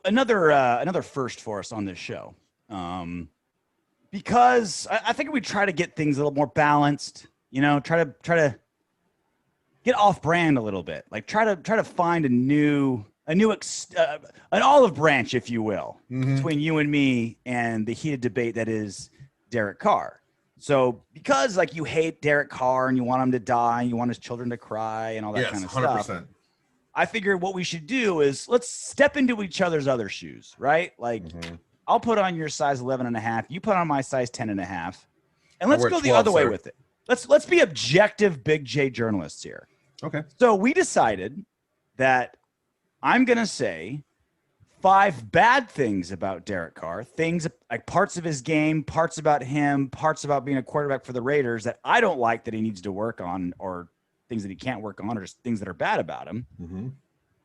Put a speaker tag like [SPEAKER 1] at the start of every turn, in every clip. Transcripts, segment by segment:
[SPEAKER 1] Another first for us on this show, because I think we try to get things a little more balanced. You know, try to get off brand a little bit. Like try to find an olive branch, if you will, between you and me and the heated debate that is Derek Carr. So because like you hate Derek Carr and you want him to die, and you want his children to cry and all that kind of 100%. Stuff. I figured what we should do is let's step into each other's other shoes, right? Like I'll put on your size 11.5. You put on my size 10.5, and let's go the other way with it. Let's be objective Big J journalists here.
[SPEAKER 2] Okay.
[SPEAKER 1] So we decided that I'm going to say 5 bad things about Derek Carr, things like parts of his game, parts about him, parts about being a quarterback for the Raiders that I don't like that he needs to work on, or things that he can't work on, or just things that are bad about him.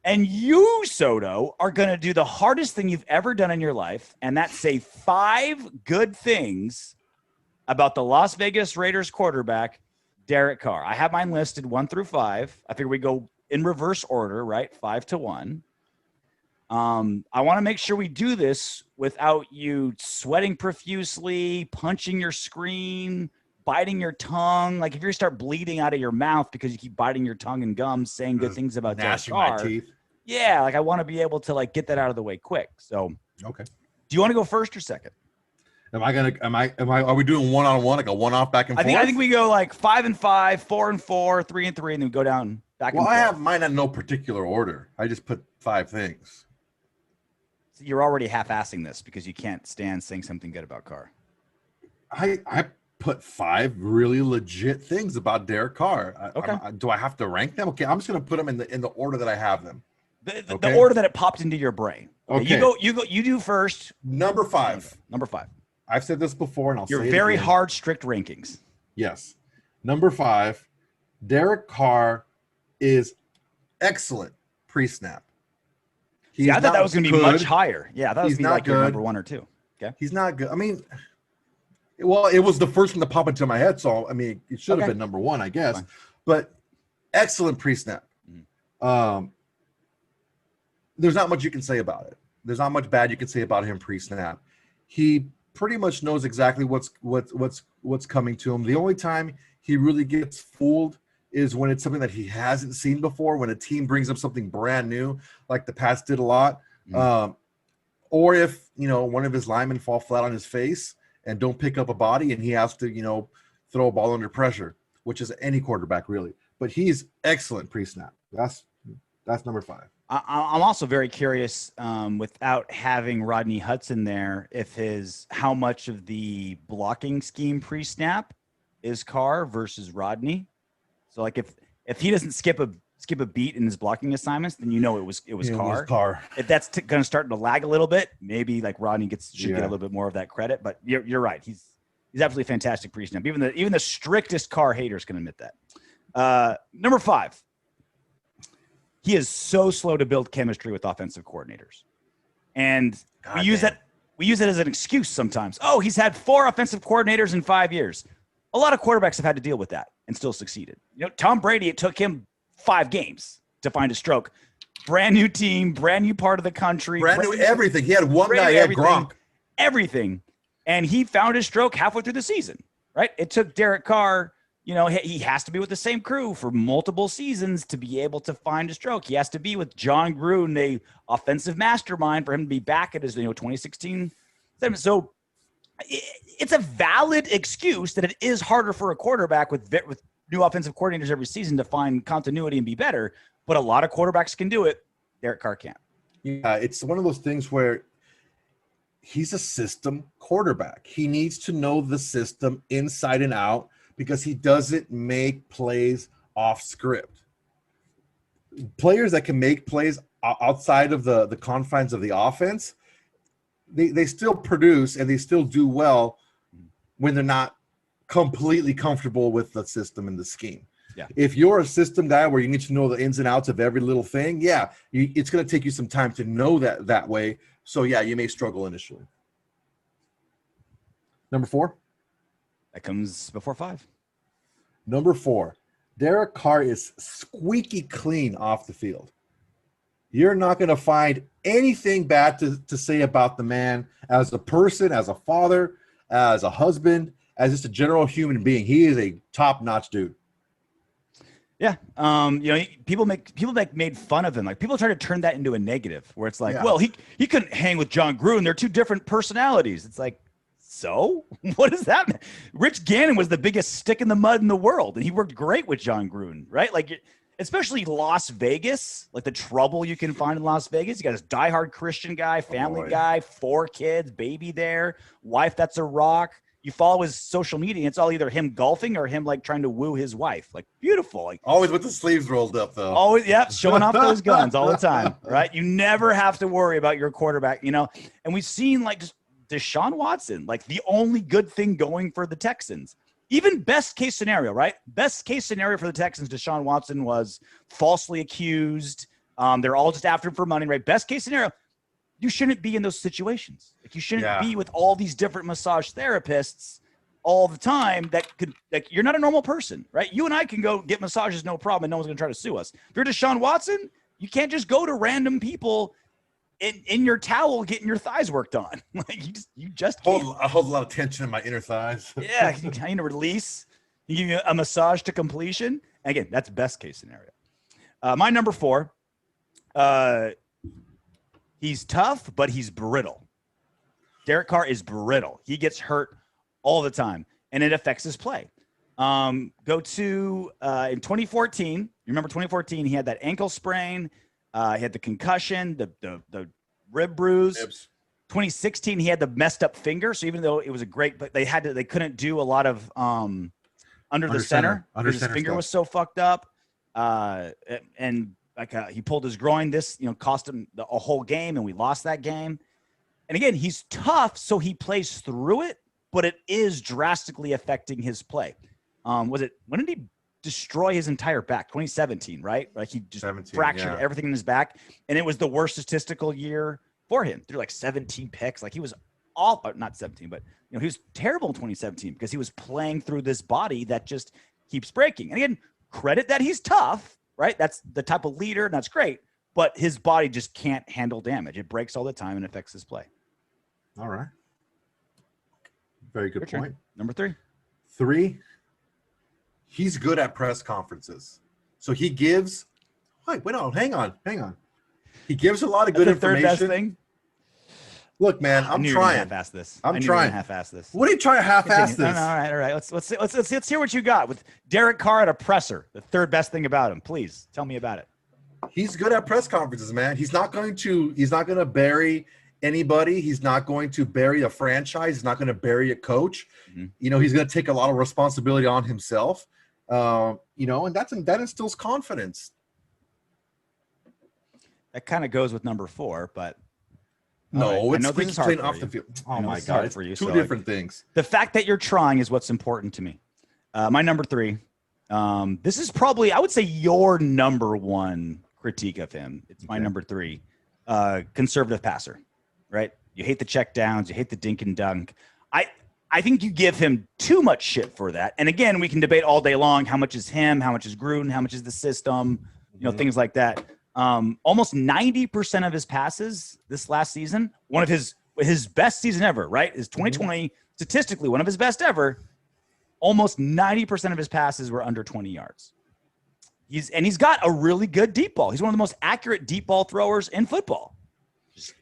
[SPEAKER 1] And you, Soto, are going to do the hardest thing you've ever done in your life, and that's say 5 good things about the Las Vegas Raiders quarterback, Derek Carr. I have mine listed 1 through 5. I figure we go in reverse order, right? 5 to 1. I want to make sure we do this without you sweating profusely, punching your screen, biting your tongue. Like if you start bleeding out of your mouth because you keep biting your tongue and gums, saying good things about Derek Carr. My teeth. Yeah, like I want to be able to like get that out of the way quick. So,
[SPEAKER 2] okay.
[SPEAKER 1] Do you want to go first or second?
[SPEAKER 2] Are we doing one-on-one, like a one-off back and forth?
[SPEAKER 1] I think we go like 5 and 5, 4 and 4, 3 and 3, and then we go down back and forth.
[SPEAKER 2] Well, I have mine in no particular order. I just put 5 things.
[SPEAKER 1] So you're already half-assing this because you can't stand saying something good about Carr.
[SPEAKER 2] I put 5 really legit things about Derek Carr.
[SPEAKER 1] Okay.
[SPEAKER 2] Do I have to rank them? Okay, I'm just going to put them in the order that I have them.
[SPEAKER 1] The order that it popped into your brain.
[SPEAKER 2] Okay.
[SPEAKER 1] You do first.
[SPEAKER 2] Number 5.
[SPEAKER 1] Number 5.
[SPEAKER 2] I've said this before, and I'll say it
[SPEAKER 1] very
[SPEAKER 2] again.
[SPEAKER 1] hard, strict rankings.
[SPEAKER 2] Yes. Number 5, Derek Carr is excellent pre-snap.
[SPEAKER 1] Yeah, I thought that was going to be much higher. Yeah, I thought it was going to be like your number 1 or 2. Okay.
[SPEAKER 2] He's not good. I mean, well, it was the first one to pop into my head, so I mean, it should have been number 1, I guess. Fine. But excellent pre-snap. There's not much you can say about it. There's not much bad you can say about him pre-snap. He pretty much knows exactly what's coming to him. The only time he really gets fooled is when it's something that he hasn't seen before, when a team brings up something brand new, like the Pats did a lot. Or if, one of his linemen fall flat on his face and don't pick up a body and he has to, throw a ball under pressure, which is any quarterback really. But he's excellent pre-snap. That's number 5.
[SPEAKER 1] I'm also very curious, without having Rodney Hudson there, how much of the blocking scheme pre-snap is Carr versus Rodney. So like if he doesn't skip a beat in his blocking assignments, then it was Carr. If that's going to start to lag a little bit, maybe like Rodney should get a little bit more of that credit. But you're right. He's absolutely fantastic pre-snap. Even the strictest Carr haters can admit that. Number 5. He is so slow to build chemistry with offensive coordinators. And we use that as an excuse sometimes. Oh, he's had 4 offensive coordinators in 5 years. A lot of quarterbacks have had to deal with that and still succeeded. Tom Brady, it took him 5 games to find a stroke. Brand new team, brand new part of the country.
[SPEAKER 2] Brand new everything. He had one guy, he had Gronk.
[SPEAKER 1] Everything. And he found his stroke halfway through the season, right? It took Derek Carr, he has to be with the same crew for multiple seasons to be able to find a stroke. He has to be with John Gruden, a offensive mastermind, for him to be back at his 2016. So it's a valid excuse that it is harder for a quarterback with new offensive coordinators every season to find continuity and be better. But a lot of quarterbacks can do it. Derek Carr can't.
[SPEAKER 2] Yeah, it's one of those things where he's a system quarterback. He needs to know the system inside and out, because he doesn't make plays off script. Players that can make plays outside of the confines of the offense, they still produce and they still do well when they're not completely comfortable with the system and the scheme.
[SPEAKER 1] Yeah.
[SPEAKER 2] If you're a system guy where you need to know the ins and outs of every little thing, it's going to take you some time to know that way. So, you may struggle initially. Number 4?
[SPEAKER 1] That comes before 5.
[SPEAKER 2] Number 4, Derek Carr is squeaky clean off the field. you're not going to find anything bad to say about the man as a person, as a father, as a husband, as just a general human being. He is a top-notch dude.
[SPEAKER 1] Yeah. People made fun of him. Like people try to turn that into a negative where it's like,
[SPEAKER 2] Yeah.
[SPEAKER 1] well, he couldn't hang with John Gruden. They're two different personalities. It's like, so what does that mean? Rich Gannon was the biggest stick in the mud in the world, and he worked great with John Gruden, right? Like, especially Las Vegas, like the trouble you can find in Las Vegas. You got this diehard Christian guy, family guy, 4 kids, baby there, wife that's a rock. You follow his social media, and it's all either him golfing or him like trying to woo his wife. Like beautiful. Like
[SPEAKER 2] always with the sleeves rolled up, though.
[SPEAKER 1] Always, yep, showing off those guns all the time, right? You never have to worry about your quarterback, And we've seen like just Deshaun Watson, like the only good thing going for the Texans. Even best case scenario, right? Best case scenario for the Texans, Deshaun Watson was falsely accused. They're all just after him for money, right? Best case scenario, you shouldn't be in those situations. Like you shouldn't be with all these different massage therapists all the time that could, like, you're not a normal person, right? You and I can go get massages, no problem, and no one's going to try to sue us. If you're Deshaun Watson, you can't just go to random people in your towel getting your thighs worked on. Like you just can't.
[SPEAKER 2] I hold a lot of tension in my inner thighs.
[SPEAKER 1] Yeah, you kind of release. You give you a massage to completion. And again, that's best case scenario. My number 4, he's tough, but he's brittle. Derek Carr is brittle. He gets hurt all the time, and it affects his play. Go to in 2014. You remember 2014? He had that ankle sprain. He had the concussion, the rib bruise.
[SPEAKER 2] Ribs.
[SPEAKER 1] 2016, he had the messed up finger. So even though it was but they couldn't do a lot of under the center. His finger was so fucked up. And he pulled his groin. This, cost him a whole game, and we lost that game. And again, he's tough, so he plays through it, but it is drastically affecting his play. When did he destroy his entire back? 2017, right? Like he just fractured everything in his back, and it was the worst statistical year for him. Through like 17 picks. Like he was not 17, but he was terrible in 2017 because he was playing through this body that just keeps breaking. And again, credit that he's tough, right? That's the type of leader, and that's great. But his body just can't handle damage. It breaks all the time and affects his play.
[SPEAKER 2] All right. Very good point.
[SPEAKER 1] Number 3.
[SPEAKER 2] 3. He's good at press conferences. So he gives hang on. He gives a lot of good information.
[SPEAKER 1] Third best thing.
[SPEAKER 2] Look, man, I'm trying.
[SPEAKER 1] Half-ass this.
[SPEAKER 2] I'm trying.
[SPEAKER 1] Half-ass this.
[SPEAKER 2] What are you trying to half-ass this?
[SPEAKER 1] All right. Let's hear what you got with Derek Carr at a presser. The third best thing about him. Please tell me about it.
[SPEAKER 2] He's good at press conferences, man. He's not going to bury anybody. He's not going to bury a franchise. He's not going to bury a coach. Mm-hmm. He's going to take a lot of responsibility on himself. And that instills confidence.
[SPEAKER 1] That kind of goes with number 4, but
[SPEAKER 2] no, it's playing off the field. Oh my God, it's
[SPEAKER 1] for you.
[SPEAKER 2] Two different things.
[SPEAKER 1] The fact that you're trying is what's important to me. My number 3. This is probably, I would say, your number 1 critique of him. It's my number 3. Conservative passer, right? You hate the check downs. You hate the dink and dunk. I think you give him too much shit for that. And again, we can debate all day long how much is him, how much is Gruden, how much is the system, things like that. Almost 90% of his passes this last season, one of his best season ever, right? Is 2020 statistically one of his best ever. Almost 90% of his passes were under 20 yards. He's got a really good deep ball. He's one of the most accurate deep ball throwers in football.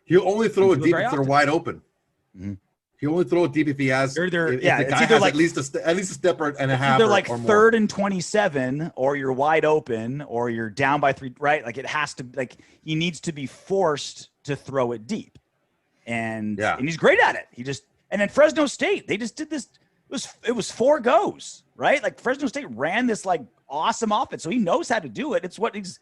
[SPEAKER 2] He'll only throw it deep if they're wide open. Mm-hmm. He'll only throw it deep if he has. If the guy has like, at least a step and a half.
[SPEAKER 1] Either like 3rd and 27, or you're wide open, or you're down by 3. Right? Like it has to. Like he needs to be forced to throw it deep, and he's great at it. And then Fresno State, they just did this. It was 4 goes, right? Like Fresno State ran this like awesome offense, so he knows how to do it. It's what he's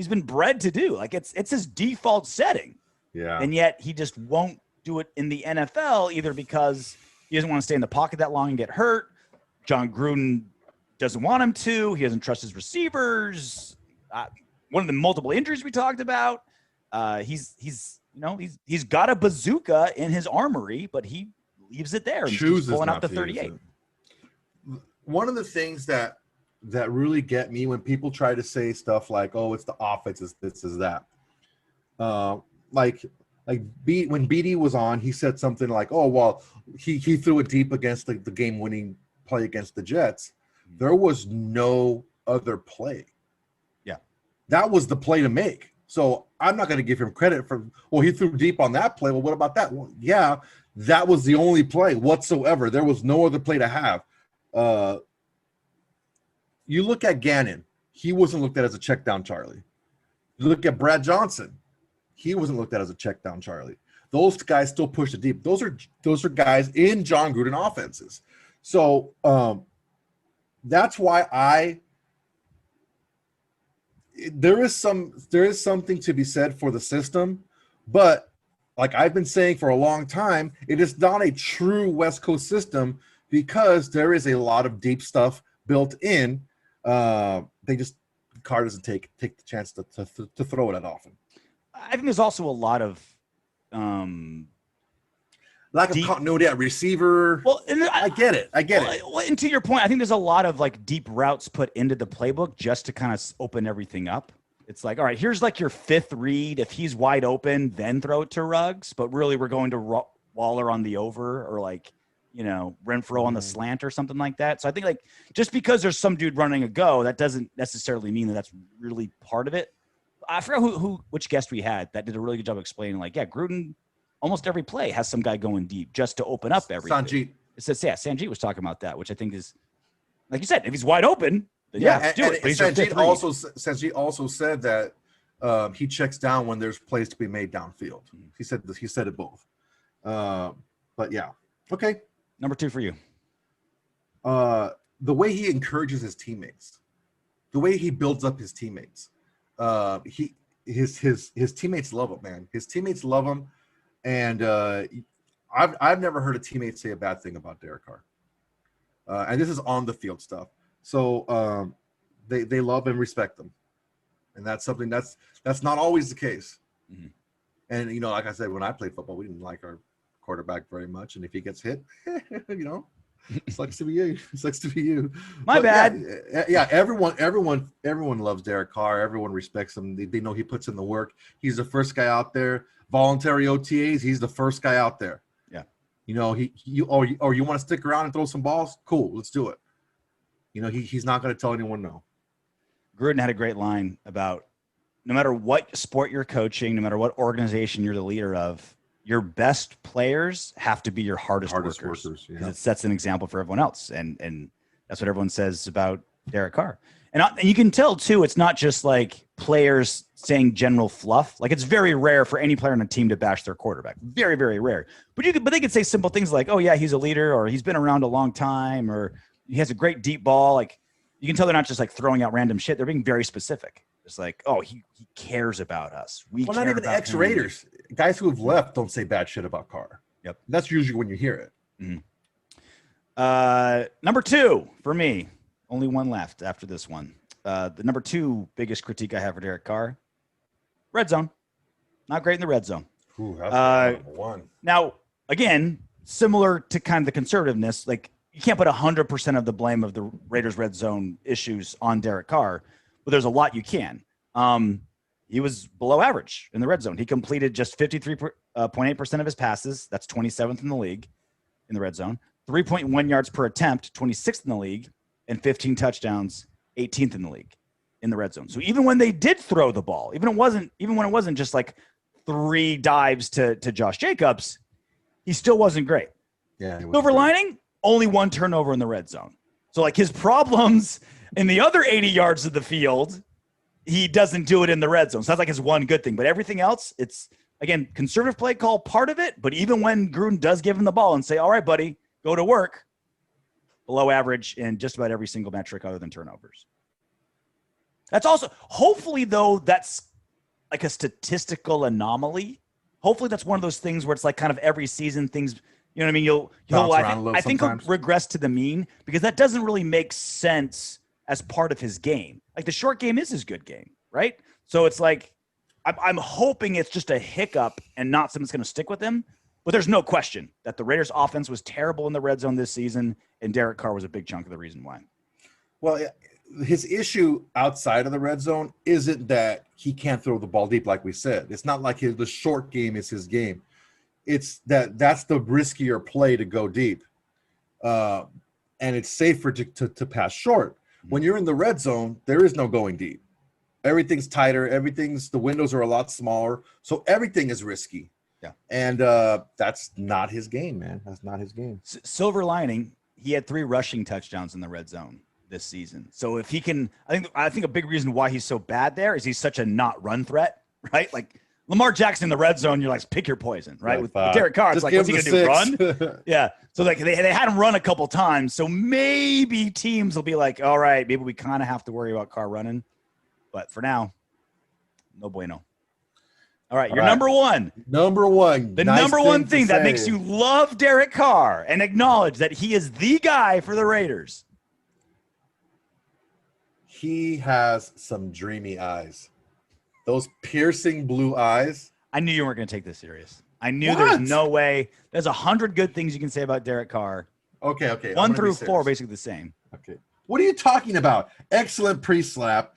[SPEAKER 1] been bred to do. Like it's his default setting. Yeah. And yet he just won't do it in the NFL, either because he doesn't want to stay in the pocket that long and get hurt. John Gruden doesn't want him to. He doesn't trust his receivers. One of the multiple injuries we talked about. He's got a bazooka in his armory, but he leaves it there. He's pulling out the 38.
[SPEAKER 2] One of the things that really get me when people try to say stuff like, "Oh, it's the offense, it's this, is that." Like when BD was on, he said something like, "Oh well, he threw it deep against the game-winning play against the Jets. There was no other play.
[SPEAKER 1] Yeah,
[SPEAKER 2] that was the play to make. So I'm not going to give him credit for, well, he threw deep on that play. Well, what about that? Well, yeah, that was the only play whatsoever. There was no other play to have. You look at Gannon, he wasn't looked at as a check down Charlie. You look at Brad Johnson, he wasn't looked at as a check down Charlie. Those guys still push it deep. Those are guys in John Gruden offenses. So that's why there is something to be said for the system, but like I've been saying for a long time, it is not a true West Coast system because there is a lot of deep stuff built in. They just Carr doesn't take the chance to throw it that often.
[SPEAKER 1] I think there's also a lot of
[SPEAKER 2] lack of continuity at receiver.
[SPEAKER 1] Well,
[SPEAKER 2] I get it.
[SPEAKER 1] Well, and to your point, I think there's a lot of like deep routes put into the playbook just to kind of open everything up. It's like, all right, here's like your fifth read. If he's wide open, then throw it to Ruggs. But really, we're going to Waller on the over, or like, Renfro on the slant or something like that. So I think like just because there's some dude running a go, that doesn't necessarily mean that that's really part of it. I forgot which guest we had that did a really good job explaining. Like, yeah, Gruden, almost every play has some guy going deep just to open up everything.
[SPEAKER 2] Sanjeet.
[SPEAKER 1] It says, yeah, Sanjeet was talking about that, which I think is, like you said, if he's wide open, then do it. But
[SPEAKER 2] Sanjeet also said that he checks down when there's plays to be made downfield. He said it both. But yeah, okay.
[SPEAKER 1] Number 2 for you.
[SPEAKER 2] The way he encourages his teammates, the way he builds up his teammates. His teammates love him, man. His teammates love him, and I've never heard a teammate say a bad thing about Derek Carr. And this is on the field stuff. So they love and respect them, and that's something that's not always the case. Mm-hmm. And like I said, when I played football, we didn't like our quarterback very much, and if he gets hit, sucks to be you. Sucks to be you.
[SPEAKER 1] My bad.
[SPEAKER 2] Yeah, everyone loves Derek Carr. Everyone respects him. They know he puts in the work. He's the first guy out there. Voluntary OTAs. He's the first guy out there.
[SPEAKER 1] Yeah.
[SPEAKER 2] You want to stick around and throw some balls? Cool, let's do it. He's not going to tell anyone no.
[SPEAKER 1] Gruden had a great line about no matter what sport you're coaching, no matter what organization you're the leader of, your best players have to be your hardest workers.
[SPEAKER 2] Yeah.
[SPEAKER 1] It sets an example for everyone else. And that's what everyone says about Derek Carr. And you can tell, too, it's not just like players saying general fluff. Like, it's very rare for any player on a team to bash their quarterback. Very, very rare. But they could say simple things like, oh, yeah, he's a leader, or he's been around a long time, or he has a great deep ball. Like, you can tell they're not just like throwing out random shit. They're being very specific. It's like, oh, he cares about us.
[SPEAKER 2] Not even ex-Raiders. Guys who have left don't say bad shit about Carr.
[SPEAKER 1] Yep.
[SPEAKER 2] That's usually when you hear it.
[SPEAKER 1] Mm-hmm. Number 2 for me. Only one left after this one. The number 2 biggest critique I have for Derek Carr, red zone. Not great in the red zone.
[SPEAKER 2] Ooh, that's number 1.
[SPEAKER 1] Now, again, similar to kind of the conservativeness, like you can't put 100% of the blame of the Raiders' red zone issues on Derek Carr, but there's a lot you can. He was below average in the red zone. He completed just 53.8% of his passes. That's 27th in the league in the red zone. 3.1 yards per attempt, 26th in the league, and 15 touchdowns, 18th in the league in the silver zone. So even when they did throw the ball, even when it wasn't just like 3 dives to Josh Jacobs, he still wasn't great.
[SPEAKER 2] Yeah.
[SPEAKER 1] Silver lining, only 1 turnover in the red zone. So like his problems in the other 80 yards of the field, he doesn't do it in the red zone. So that's like his one good thing. But everything else, it's, again, conservative play call, part of it. But even when Gruden does give him the ball and say, all right, buddy, go to work, below average in just about every single metric other than turnovers. That's also, hopefully, though, that's like a statistical anomaly. Hopefully that's one of those things where it's like kind of every season things, you know what I mean? I think he'll regress to the mean, because that doesn't really make sense as part of his game. Like the short game is his good game, right? So it's like, I'm hoping it's just a hiccup and not something that's going to stick with him. But there's no question that the Raiders offense was terrible in the red zone this season, and Derek Carr was a big chunk of the reason why.
[SPEAKER 2] Well, his issue outside of the red zone isn't that he can't throw the ball deep, like we said. It's not like the short game is his game. It's that's the riskier play to go deep. And it's safer to pass short. When you're in the red zone, there is no going deep. Everything's tighter. The windows are a lot smaller. So everything is risky.
[SPEAKER 1] Yeah.
[SPEAKER 2] And that's not his game, man. That's not his game.
[SPEAKER 1] Silver lining, he had 3 rushing touchdowns in the red zone this season. So if he can, I think a big reason why he's so bad there is he's such a not run threat, right? Like Lamar Jackson in the red zone, you're like, pick your poison, right? With Derek Carr, it's like, what's he going to do, run? Yeah. So like they had him run a couple times. So maybe teams will be like, all right, maybe we kind of have to worry about Carr running. But for now, no bueno. All right, your number one.
[SPEAKER 2] Number one.
[SPEAKER 1] The number one thing that makes you love Derek Carr and acknowledge that he is the guy for the Raiders.
[SPEAKER 2] He has some dreamy eyes. Those piercing blue eyes.
[SPEAKER 1] I knew you weren't going to take this serious. I knew there's no way. There's 100 good things you can say about Derek Carr.
[SPEAKER 2] Okay.
[SPEAKER 1] 1 through 4 are basically the same.
[SPEAKER 2] Okay. What are you talking about? Excellent pre-slap.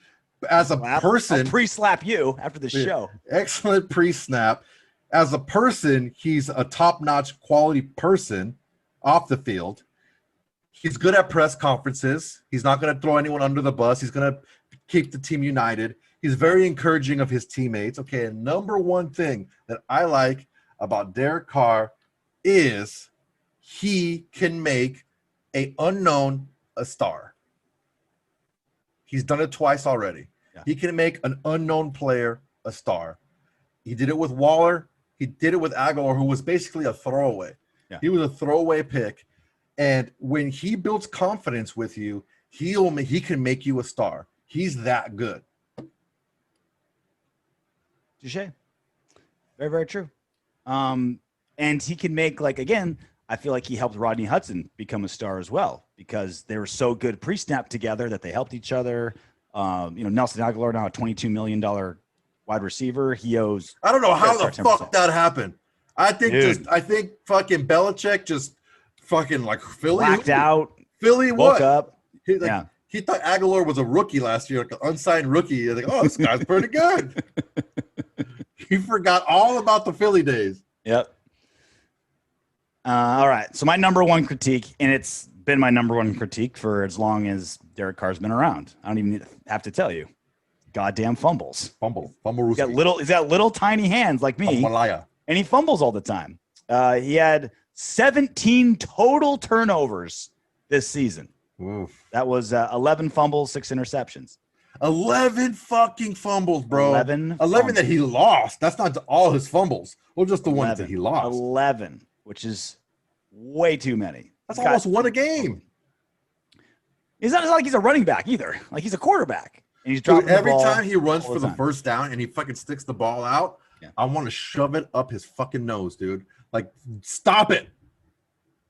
[SPEAKER 2] As a person,
[SPEAKER 1] I'll pre-slap you after the show.
[SPEAKER 2] Excellent pre-snap. As a person, he's a top-notch quality person off the field. He's good at press conferences. He's not going to throw anyone under the bus. He's going to keep the team united. He's very encouraging of his teammates. Okay, and number one thing that I like about Derek Carr is he can make an unknown a star. He's done it twice already. Yeah. He can make an unknown player a star. He did it with Waller. He did it with Aguilar, who was basically a throwaway. Yeah. He was a throwaway pick. And when he builds confidence with you, he can make you a star. He's that good.
[SPEAKER 1] Touché. Very, very true. And he can make, like, again, I feel like he helped Rodney Hudson become a star as well because they were so good pre-snap together that they helped each other. Nelson Aguilar, now a $22 million wide receiver. He owes.
[SPEAKER 2] I don't know how the fuck that happened. I think fucking Belichick just fucking like Philly
[SPEAKER 1] blacked out.
[SPEAKER 2] Philly
[SPEAKER 1] woke up.
[SPEAKER 2] He thought Aguilar was a rookie last year, like an unsigned rookie. Like, oh, this guy's pretty good. He forgot all about the Philly days.
[SPEAKER 1] Yep. All right. So my number one critique, and it's been my number one critique for as long as Derek Carr's been around. I don't even have to tell you. Goddamn fumbles.
[SPEAKER 2] Fumble.
[SPEAKER 1] He's got little tiny hands like me. And he fumbles all the time. He had 17 total turnovers this season.
[SPEAKER 2] Oof.
[SPEAKER 1] That was 11 fumbles, 6 interceptions.
[SPEAKER 2] 11 fucking fumbles, bro.
[SPEAKER 1] 11
[SPEAKER 2] that he lost. That's not all his fumbles. Well, just the ones that he lost.
[SPEAKER 1] 11, which is way too many.
[SPEAKER 2] That's almost won a game.
[SPEAKER 1] It's not like he's a running back either. Like he's a quarterback. And he's dropping
[SPEAKER 2] every
[SPEAKER 1] the ball
[SPEAKER 2] time he runs for the first down and he fucking sticks the ball out, I want to shove it up his fucking nose, dude. Like, stop it.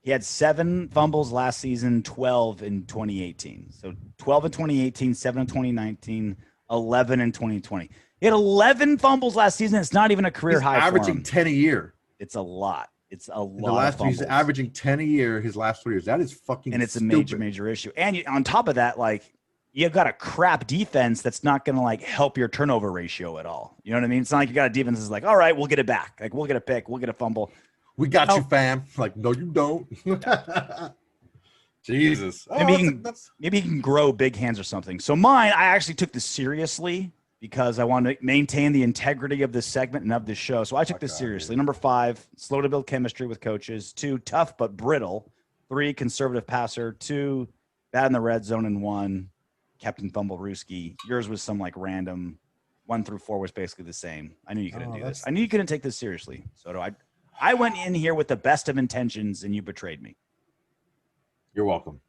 [SPEAKER 1] He had 7 fumbles last season, 12 in 2018. So 12 in 2018, 7 in 2019, 11 in 2020. He had 11 fumbles last season. It's not even a career high.
[SPEAKER 2] Averaging 10 a year.
[SPEAKER 1] It's a lot. It's a lot.
[SPEAKER 2] The last he's averaging 10 a year his last 3 years. That is fucking
[SPEAKER 1] and it's
[SPEAKER 2] stupid.
[SPEAKER 1] a major issue. And on top of that, like you've got a crap defense that's not going to like help your turnover ratio at all. You know what I mean? It's not like you got a defense that's like, all right, we'll get it back. Like we'll get a pick, we'll get a fumble.
[SPEAKER 2] We got you, fam. Like, no, you don't. Jesus.
[SPEAKER 1] Maybe he can grow big hands or something. So mine, I actually took this seriously because I want to maintain the integrity of this segment and of this show. So I took this seriously. Number 5, slow to build chemistry with coaches. 2, tough but brittle. 3, conservative passer. 2, bad in the red zone. And 1, Captain Fumblerooski. Yours was some like random 1 through 4 was basically the same. I knew you couldn't do this. I knew you couldn't take this seriously. So I went in here with the best of intentions and you betrayed me.
[SPEAKER 2] You're welcome.